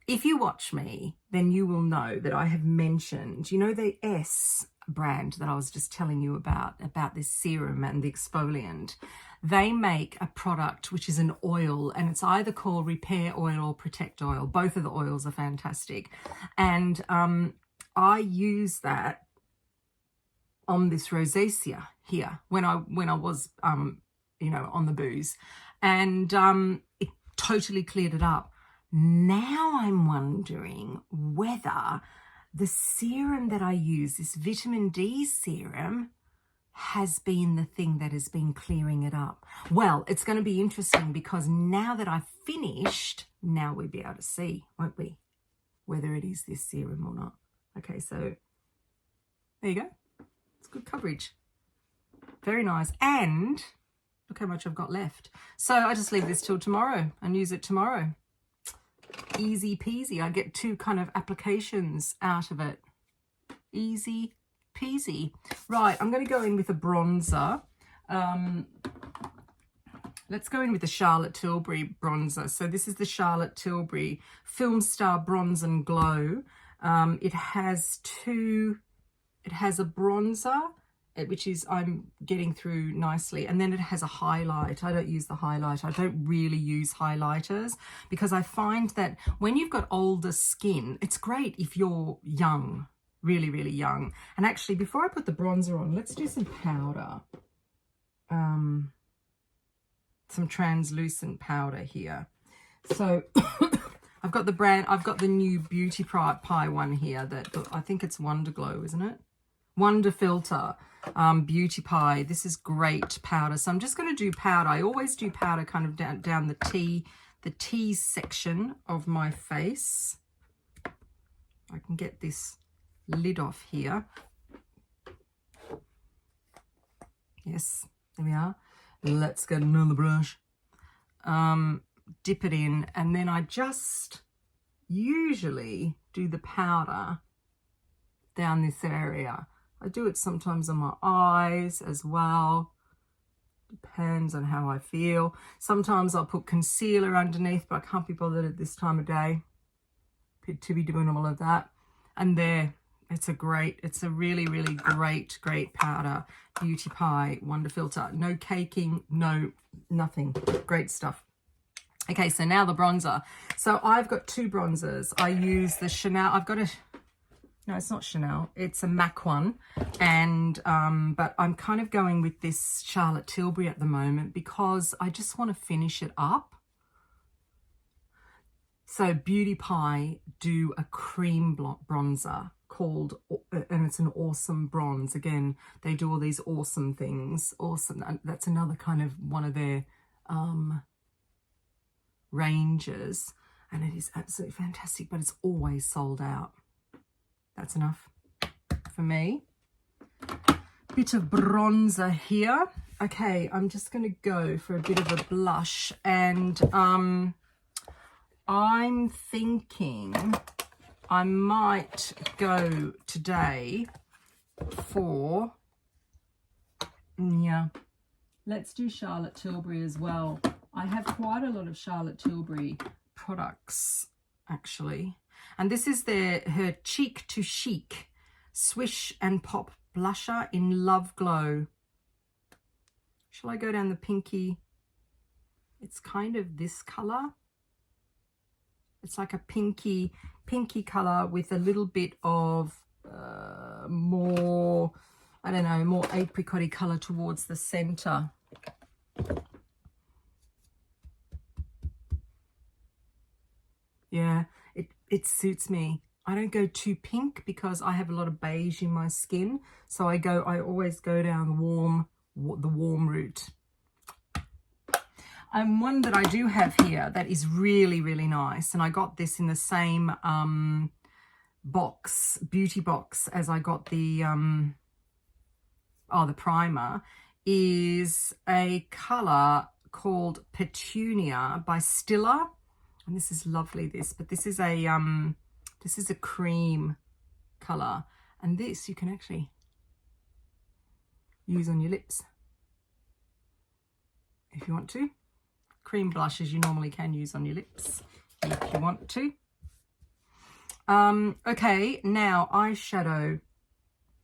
If you watch me, then you will know that I have mentioned, you know, the S brand that I was just telling you about this serum and the exfoliant. They make a product which is an oil, and it's either called Repair Oil or Protect Oil. Both of the oils are fantastic. And I use that on this rosacea here when I was, you know, on the booze. And it totally cleared it up. Now I'm wondering whether the serum that I use, this vitamin D serum, has been the thing that has been clearing it up. Well, it's going to be interesting, because now that I've finished, now we'll be able to see, won't we, whether it is this serum or not. Okay, so There you go. It's good coverage. Very nice. And look how much I've got left. So I just leave this till tomorrow and use it tomorrow. Easy peasy. I get 2 kind of applications out of it. Easy peasy. Right, I'm going to go in with a bronzer. Let's go in with the Charlotte Tilbury bronzer. So this is the Charlotte Tilbury Film Star Bronze and Glow. It has a bronzer, which is I'm getting through nicely, and then it has a highlight. I don't use the highlight. I don't really use highlighters because I find that when you've got older skin, it's great if you're young, really, really young. And actually, before I put the bronzer on, let's do some powder. Some translucent powder here. So I've got the new Beauty Pie one here that I think it's Wonder Glow, isn't it? Wonder Filter Beauty Pie. This is great powder. So I'm just going to do powder. I always do powder kind of down the T section of my face. I can get this lid off here. Yes, there we are. Let's get another brush. Dip it in, and then I just usually do the powder down this area. I do it sometimes on my eyes as well. Depends on how I feel. Sometimes I'll put concealer underneath, but I can't be bothered at this time of day to be doing all of that. And there, it's a really, really great powder. Beauty Pie Wonder Filter. No caking, no nothing. Great stuff. Okay, so now the bronzer. So I've got 2 bronzers. I use the Chanel. No, it's not Chanel. It's a MAC one. And, but I'm kind of going with this Charlotte Tilbury at the moment because I just want to finish it up. So Beauty Pie do a cream bronzer called, and it's an awesome bronze. Again, they do all these awesome things. Awesome. That's another kind of one of their ranges, and it is absolutely fantastic, but it's always sold out. That's enough for me. Bit of bronzer here. Okay, I'm just going to go for a bit of a blush, and I'm thinking I might go today for, yeah, let's do Charlotte Tilbury as well. I have quite a lot of Charlotte Tilbury products, actually. And this is her Cheek to Chic Swish and Pop Blusher in Love Glow. Shall I go down the pinky? It's kind of this color. It's like a pinky color with a little bit of more, I don't know, more apricot-y color towards the center. Yeah, it suits me. I don't go too pink because I have a lot of beige in my skin. So I always go down the warm route. And one that I do have here that is really, really nice. And I got this in the same beauty box as I got the primer, is a color called Petunia by Stila. And this is lovely, but this is a cream color, and this you can actually use on your lips if you want to. Cream blushes you normally can use on your lips if you want to. Okay, now eyeshadow.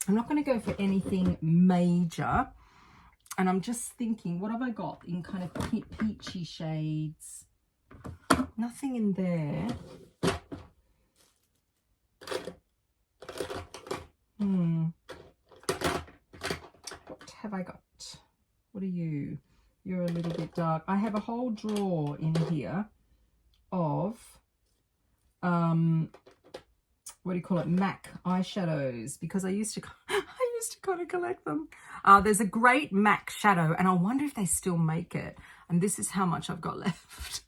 I'm not going to go for anything major, and I'm just thinking, what have I got in kind of peachy shades? Nothing in there. What have I got? What are you? You're a little bit dark. I have a whole drawer in here of what do you call it? MAC eyeshadows, because I used to kind of collect them. There's a great MAC shadow, and I wonder if they still make it. And this is how much I've got left.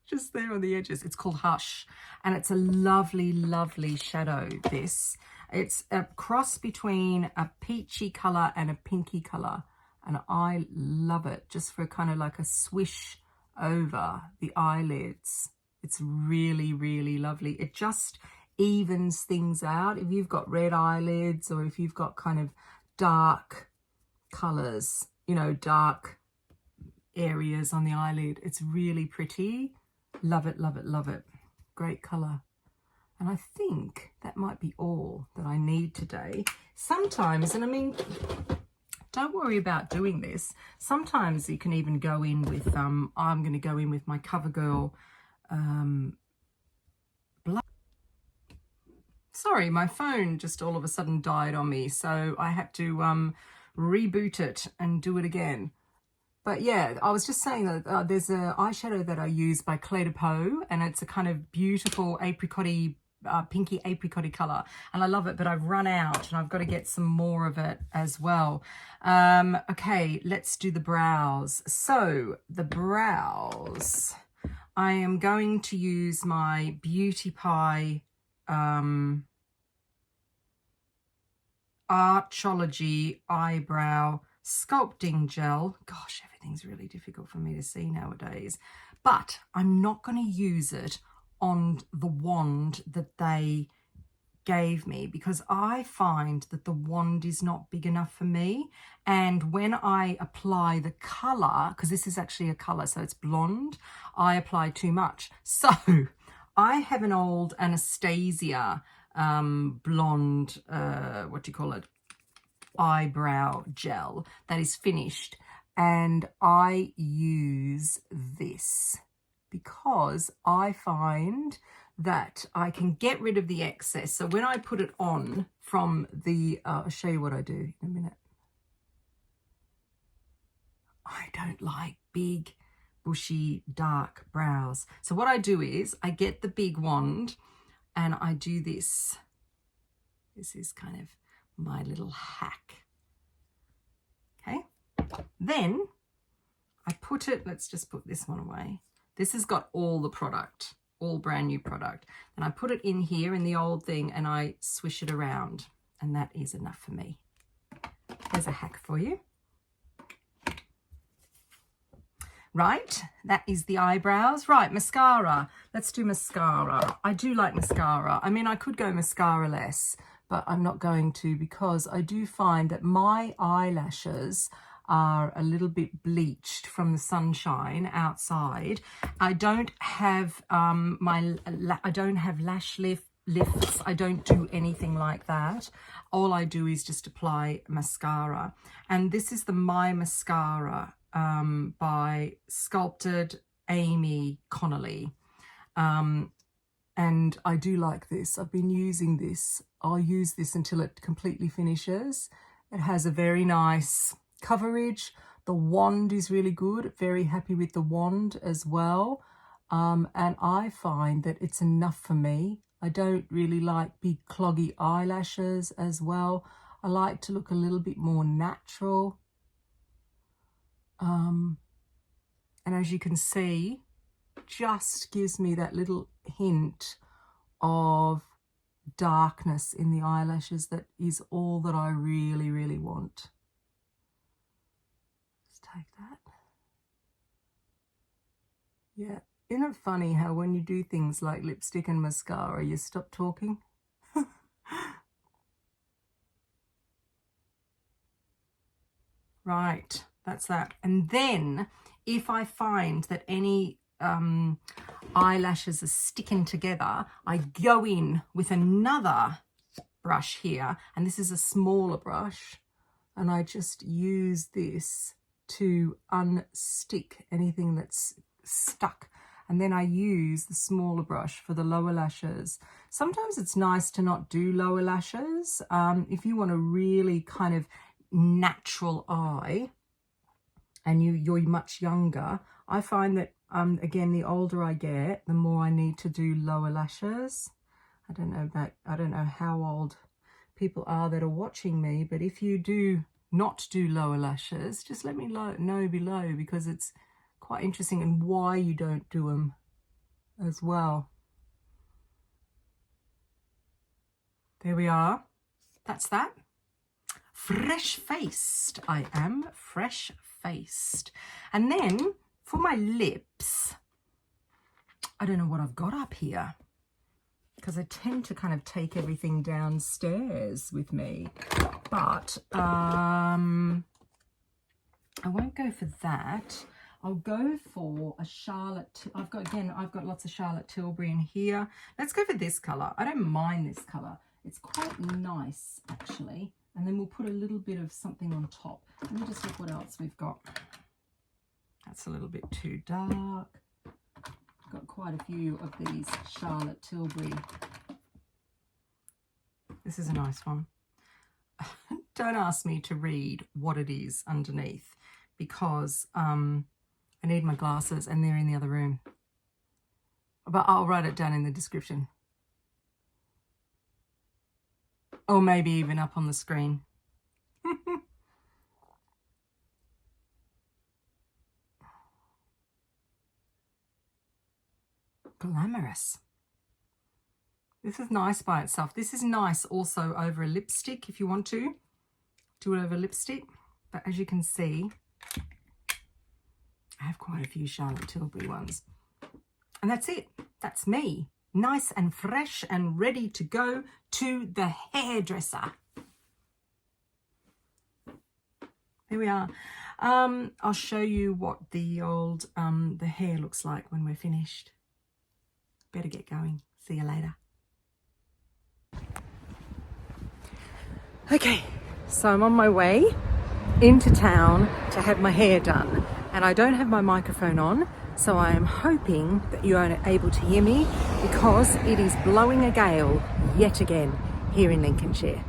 Just there on the edges. It's called Hush, and it's a lovely, lovely shadow, this. It's a cross between a peachy color and a pinky color. And I love it, just for kind of like a swish over the eyelids. It's really, really lovely. It just evens things out. If you've got red eyelids, or if you've got kind of dark colors, you know, dark areas on the eyelid, it's really pretty. Love it, love it, love it. Great color. And I think that might be all that I need today. Sometimes, and I mean, don't worry about doing this. Sometimes you can even go in with, I'm going to go in with my CoverGirl blush. Sorry, my phone just all of a sudden died on me, so I had to reboot it and do it again. But yeah, I was just saying that there's an eyeshadow that I use by Clé de Peau, and it's a kind of beautiful apricot-y, pinky apricot-y colour, and I love it, but I've run out and I've got to get some more of it as well. Okay, let's do the brows. So the brows, I am going to use my Beauty Pie Archology Eyebrow Sculpting Gel. Gosh, everything's really difficult for me to see nowadays. But I'm not going to use it on the wand that they gave me, because I find that the wand is not big enough for me. And when I apply the color, because this is actually a color, so it's blonde, I apply too much. So I have an old Anastasia blonde, what do you call it, eyebrow gel that is finished, and I use this because I find that I can get rid of the excess. So when I put it on from the, I'll show you what I do in a minute. I don't like big, bushy, dark brows. So what I do is I get the big wand and I do this. This is kind of my little hack. Okay. Then I put it, let's just put this one away. This has got all the product, all brand new product. And I put it in here in the old thing and I swish it around, and that is enough for me. There's a hack for you. Right, that is the eyebrows. Right, mascara. Let's do mascara. I do like mascara. I mean, I could go mascara-less, but I'm not going to, because I do find that my eyelashes are a little bit bleached from the sunshine outside. I don't have I don't have lash lifts. I don't do anything like that. All I do is just apply mascara. And this is the My Mascara by Sculpted Amy Connolly. And I do like this. I've been using this. I'll use this until it completely finishes. It has a very nice coverage. The wand is really good. Very happy with the wand as well. And I find that it's enough for me. I don't really like big cloggy eyelashes as well. I like to look a little bit more natural. And as you can see, just gives me that little hint of darkness in the eyelashes. That is all that I really, really want. Let's take that. Yeah, isn't it funny how when you do things like lipstick and mascara, you stop talking? Right, that's that. And then if I find that any eyelashes are sticking together, I go in with another brush here, and this is a smaller brush, and I just use this to unstick anything that's stuck. And then I use the smaller brush for the lower lashes. Sometimes it's nice to not do lower lashes. If you want a really kind of natural eye and you're much younger, I find that again, the older I get, the more I need to do lower lashes. I don't know how old people are that are watching me, but if you do not do lower lashes, just let me know below, because it's quite interesting, and why you don't do them as well. There we are. that's that. Fresh-faced, I am fresh-faced. And then for my lips, I don't know what I've got up here because I tend to kind of take everything downstairs with me, but I won't go for that. I'll go for a Charlotte. I've got lots of Charlotte Tilbury in here. Let's go for this color. I don't mind this color. It's quite nice actually. And then we'll put a little bit of something on top. Let me just look what else we've got. That's a little bit too dark. Got quite a few of these Charlotte Tilbury. This is a nice one. Don't ask me to read what it is underneath because I need my glasses and they're in the other room. But I'll write it down in the description. Or maybe even up on the screen. Glamorous. This is nice by itself. This is nice also over a lipstick if you want to. Do it over lipstick. But as you can see, I have quite a few Charlotte Tilbury ones. And that's it. That's me. Nice and fresh and ready to go to the hairdresser. There we are. I'll show you what the hair looks like when we're finished. Better get going. See you later. Okay, so I'm on my way into town to have my hair done, and I don't have my microphone on, so I am hoping that you are able to hear me because it is blowing a gale yet again here in Lincolnshire.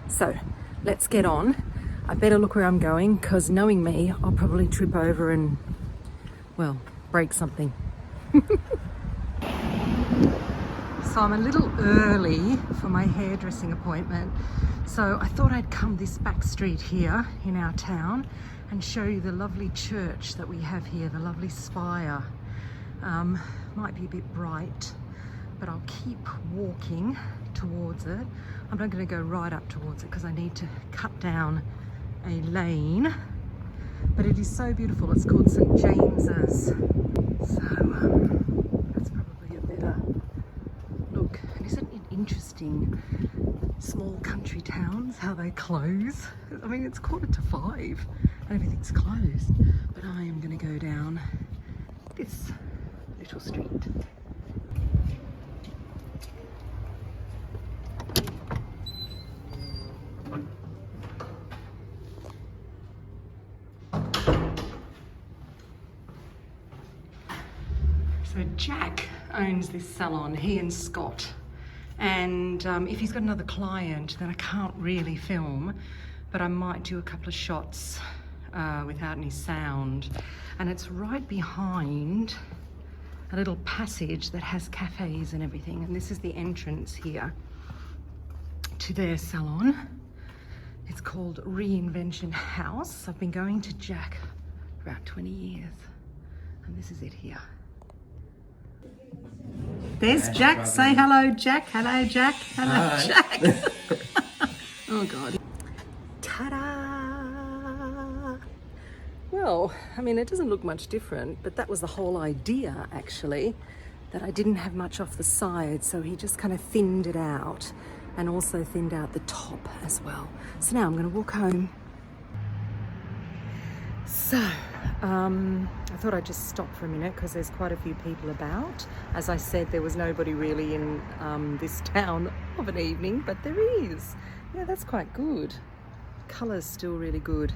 So let's get on. I better look where I'm going because knowing me, I'll probably trip over and, well, break something. So I'm a little early for my hairdressing appointment. So I thought I'd come this back street here in our town and show you the lovely church that we have here, the lovely spire. Might be a bit bright, but I'll keep walking towards it. I'm not going to go right up towards it because I need to cut down a lane. But it is so beautiful. It's called St. James's. So that's probably a better look. And isn't it interesting, small country towns, how they close? I mean, it's 5:15 and everything's closed. But I am going to go down this little street. So Jack owns this salon, he and Scott. And if he's got another client, then I can't really film, but I might do a couple of shots without any sound. And it's right behind a little passage that has cafes and everything. And this is the entrance here to their salon. It's called Reinvention House. I've been going to Jack for about 20 years. And this is it here. There's Jack. Say hello, Jack. Hello, Jack. Hello, hi. Jack. Oh, God. Ta-da! Well, I mean, it doesn't look much different, but that was the whole idea, actually, that I didn't have much off the side, so he just kind of thinned it out and also thinned out the top as well. So now I'm going to walk home. So, I thought I'd just stop for a minute because there's quite a few people about. As I said, there was nobody really in this town of an evening, but there is. Yeah, that's quite good. Colour's still really good.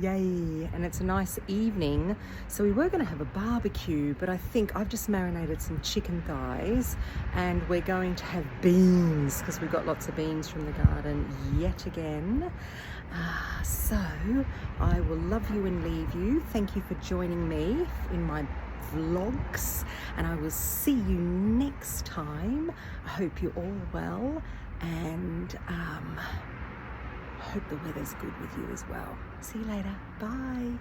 Yay! And it's a nice evening. So we were going to have a barbecue, but I think I've just marinated some chicken thighs and we're going to have beans because we've got lots of beans from the garden yet again. So I will love you and leave you. Thank you for joining me in my vlogs and I will see you next time. I hope you're all well and hope the weather's good with you as well. See you later. Bye.